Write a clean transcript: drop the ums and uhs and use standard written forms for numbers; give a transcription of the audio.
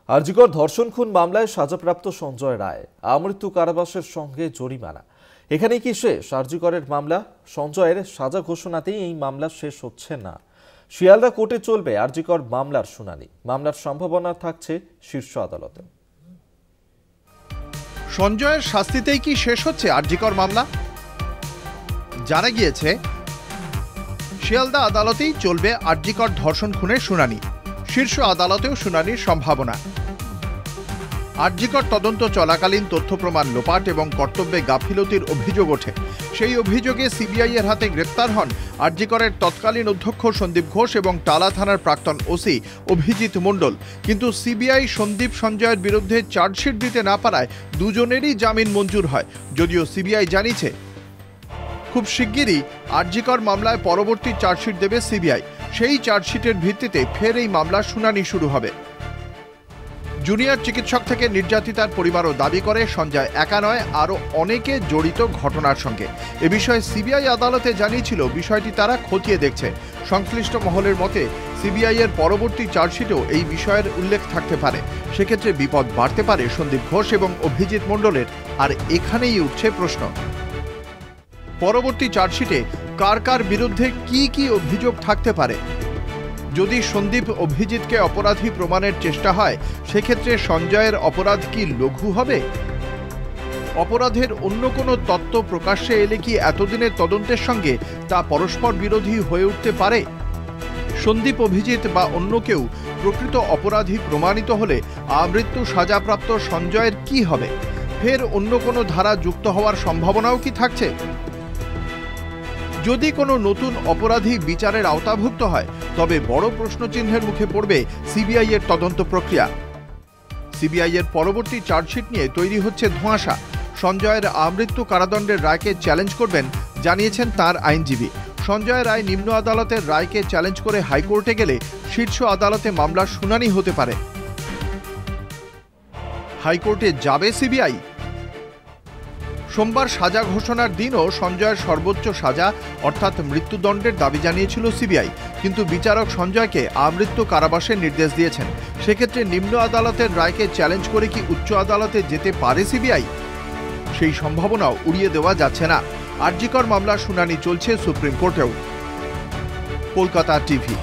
আরজিকর ধর্ষণ খুন মামলায় সাজাপ্রাপ্ত সঞ্জয় রায় আমৃত্যু কারাবাসের সঙ্গে জরিমানা। এখানেই কি শেষ আরজিকরের মামলা? সঞ্জয়ের সাজা ঘোষণাতেই এই মামলা শেষ হচ্ছে না। শিয়ালদা কোর্টে চলবে আরজিকর মামলার শুনানি। মামলার সম্ভাবনা থাকছে শীর্ষ আদালতে। সঞ্জয়ের শাস্তিতেই কি শেষ হচ্ছে আরজিকর মামলা? জানা গিয়েছে শিয়ালদা আদালতেই চলবে আরজিকর ধর্ষণ খুনের শুনানি। শীর্ষ আদালতেও শুনানির সম্ভাবনা। আরজিকর তদন্ত চলাকালীন তথ্য প্রমাণ লোপাট এবং কর্তব্যে গাফিলতির অভিযোগ ওঠে। সেই অভিযোগে সিবিআই এর হাতে গ্রেপ্তার হন আরজিকরের তৎকালীন অধ্যক্ষ সন্দীপ ঘোষ এবং টালা থানার প্রাক্তন ওসি অভিজিৎ মণ্ডল। কিন্তু সিবিআই সন্দীপ সঞ্জয়ের বিরুদ্ধে চার্জশিট দিতে না পারায় দুজনেরই জামিন মঞ্জুর হয়। যদিও সিবিআই জানিয়েছে খুব শিগগিরই আরজিকর মামলায় পরবর্তী চার্জশিট দেবে সিবিআই। সেই চার্জশিটের ভিত্তিতে ফের এই মামলার শুনানি শুরু হবে। জুনিয়র চিকিৎসক থেকে নির্যাতিতার পরিবারও দাবি করে সঞ্জয় একা নয়, আরও অনেকে জড়িত ঘটনার সঙ্গে। এ বিষয়ে সিবিআই আদালতে জানিয়েছিল বিষয়টি তারা খতিয়ে দেখছে। সংশ্লিষ্ট মহলের মতে সিবিআই এর পরবর্তী চার্জশিটেও এই বিষয়ের উল্লেখ থাকতে পারে। সেক্ষেত্রে বিপদ বাড়তে পারে সন্দীপ ঘোষ এবং অভিজিৎ মণ্ডলের। আর এখানেই উঠছে প্রশ্ন, পরবর্তী চার্জশিটে কার কার বিরুদ্ধে কি কি অভিযোগ থাকতে পারে। যদি সন্দীপ অভিজিৎকে অপরাধী প্রমাণের চেষ্টা হয়, সেক্ষেত্রে সঞ্জয়ের অপরাধ কি লঘু হবে? অপরাধের অন্য কোনো তত্ত্ব প্রকাশ্যে এলে কি এতদিনের তদন্তের সঙ্গে তা পরস্পর বিরোধী হয়ে উঠতে পারে? সন্দীপ অভিজিৎ বা অন্য কেউ প্রকৃত অপরাধী প্রমাণিত হলে আমৃত্যু সাজাপ্রাপ্ত সঞ্জয়ের কি হবে? ফের অন্য কোনো ধারা যুক্ত হওয়ার সম্ভাবনাও কি থাকছে? যদি কোনো নতুন অপরাধী বিচারের আওতাভুক্ত হয়, তবে বড় প্রশ্নচিহ্নের মুখে পড়বে সিবিআই এর তদন্ত প্রক্রিয়া। সিবিআই এর পরবর্তী চার্জশিট নিয়ে তৈরি হচ্ছে ধোঁয়াশা। সঞ্জয়ের আমৃত্যু কারাদণ্ডের রায়কে চ্যালেঞ্জ করবেন জানিয়েছেন তার আইনজীবী। সঞ্জয় রায় নিম্ন আদালতের রায়কে চ্যালেঞ্জ করে হাইকোর্টে গেলে শীর্ষ আদালতে মামলার শুনানি হতে পারে। হাইকোর্টে যাবে সিবিআই। সোমবার সাজা ঘোষণার দিনও সঞ্জয়ের সর্বোচ্চ সাজা অর্থাৎ মৃত্যুদণ্ডের দাবি জানিয়েছিল সিবিআই। কিন্তু বিচারক সঞ্জয়কে আমৃত্যু কারাবাসের নির্দেশ দিয়েছেন। সেক্ষেত্রে নিম্ন আদালতের রায়কে চ্যালেঞ্জ করে কি উচ্চ আদালতে যেতে পারে সিবিআই? সেই সম্ভাবনাও উড়িয়ে দেওয়া যাচ্ছে না। আরজিকর মামলার শুনানি চলছে সুপ্রিম কোর্টেও। কলকাতা টিভি।